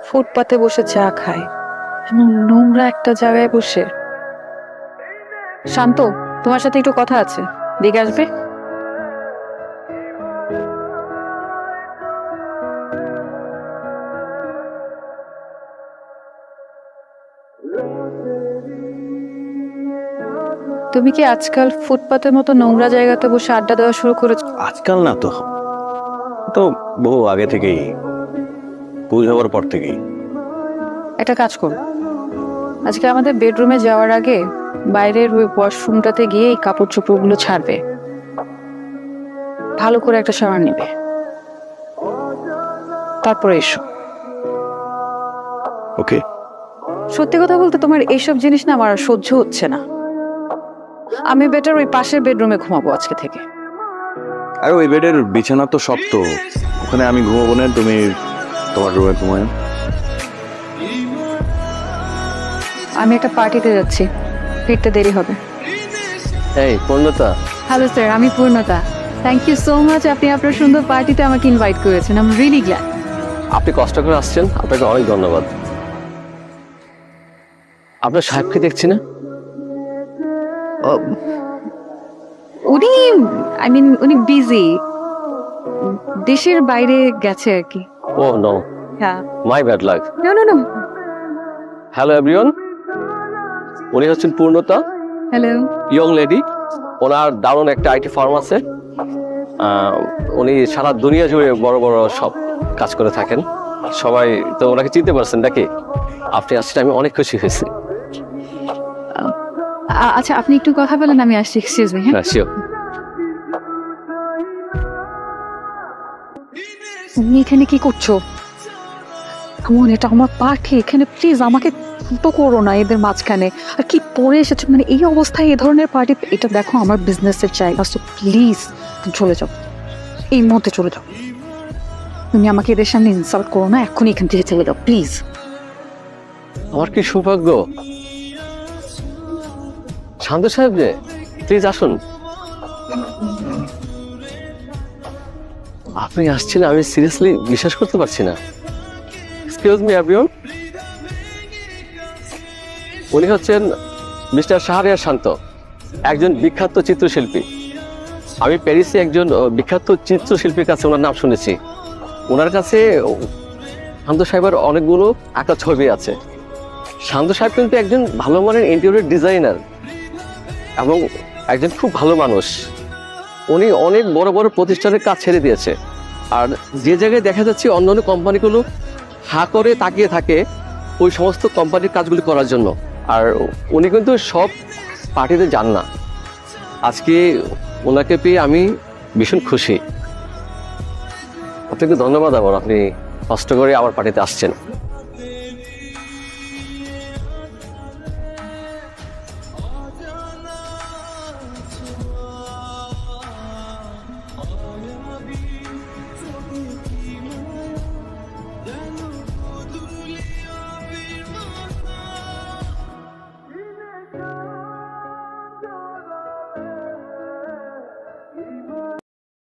ফুটপাতে বসে চা খায়, এমন নোংরা একটা জায়গায় বসে। শান্ত, তোমার সাথে একটু কথা আছে, দিকে আসবে? তুমি কি আজকাল ফুটপাতের মতো নোংরা জায়গাতে বসে আড্ডা দেওয়া শুরু করেছো? আজকাল না তো, তো বহু আগে থেকেই, বুঝ হওয়ার পর থেকেই। একটা কাজ করো, আজকে আমাদের বেডরুমে যাওয়ার আগে বাইরের ওই ওয়াশরুমটাতে গিয়ে এই কাপড় চোপড়গুলো ছাড়বে, ভালো করে একটা শাওয়ার নেবে, তারপরে এসো। ওকে। সত্যি কথা বলতে তোমার এইসব জিনিস না আমার আর সহ্য হচ্ছে না। আমি বেটার ওই পাশের বেডরুমে ঘুমাবো আজকে থেকে। আর ওই বেডের বিছানা তো শক্ত, ওখানে আমি ঘুমাবো না, তুমি তোমার রুমে ঘুমায়। আমি একটা পার্টিতে যাচ্ছি, ফিরতে দেরি হবে। এই পূর্ণতা। হ্যালো স্যার, আমি পূর্ণতা। থ্যাংক ইউ সো মাচ, আপনি আপনার সুন্দর পার্টিতে আমাকে ইনভাইট করেছেন। I am really glad. আপনি কষ্ট করে আসছেন, আপনাকে অনেক ধন্যবাদ। আপনার সাহেবকে দেখছি না। উনি উনি বিজি, দেশের বাইরে গেছে আর কি। ও নো, হ্যাঁ। My bad luck. No no no. Hello everyone, উনি হচ্ছেন পূর্ণতা, হ্যালো। Young lady. ওনার দারুণ একটা আইটি ফার্ম আছে। উনি সারা দুনিয়া জুড়ে বড় বড় সব কাজ করে থাকেন। সবাই তো ওনাকে চিনতে পারছেন নাকি? আপনি আসছেন, আমি অনেক খুশি হয়েছি। আচ্ছা, আপনি একটু কথা বলেন, আমি আসছি। Excuse me. হ্যাঁ শিওর। তুমি এখানে কি করছো? কেমন, এটা আমার পার্টি, এখানে প্লিজ আমাকে তো করো না এদের মাঝখানে। আর কি পরে এসেছো, মানে এই অবস্থায় এ ধরনের পার্টি? এটা দেখো আমার বিজনেসের জায়গা, সো প্লিজ চলে যাও, এই মুহূর্তে চলে যাও। তুমি আমাকে এদের সামনে ইনসাল্ট করো না, এক্ষুনি এখান থেকে চলে যাও প্লিজ। আমার কি সৌভাগ্য। শান্ত সাহেব যে, প্লিজ আসুন। আপনি আসছেন, আমি সিরিয়াসলি বিশ্বাস করতে পারছি না। এক্সকিউজ মি এভরিওয়ান, উনি হচ্ছেন মিস্টার শাহরিয়ার শান্ত, একজন বিখ্যাত চিত্রশিল্পী। আমি প্যারিসে একজন বিখ্যাত চিত্রশিল্পীর কাছে ওনার নাম শুনেছি। ওনার কাছে শান্ত সাহেবের অনেকগুলো আঁকা ছবি আছে। শান্ত সাহেব কিন্তু একজন ভালো মানের ইন্টেরিয়র ডিজাইনার এবং একজন খুব ভালো মানুষ। উনি অনেক বড় বড় প্রতিষ্ঠানের কাজ ছেড়ে দিয়েছে। আর যে জায়গায় দেখা যাচ্ছে অন্য অন্য কোম্পানিগুলো হা করে তাকিয়ে থাকে ওই সমস্ত কোম্পানির কাজগুলি করার জন্য, আর উনি কিন্তু সব পার্টিতে যান না। আজকে ওনাকে পেয়ে আমি ভীষণ খুশি। আপনাকে ধন্যবাদ। আবার আপনি কষ্ট করে আমার পার্টিতে আসছেন।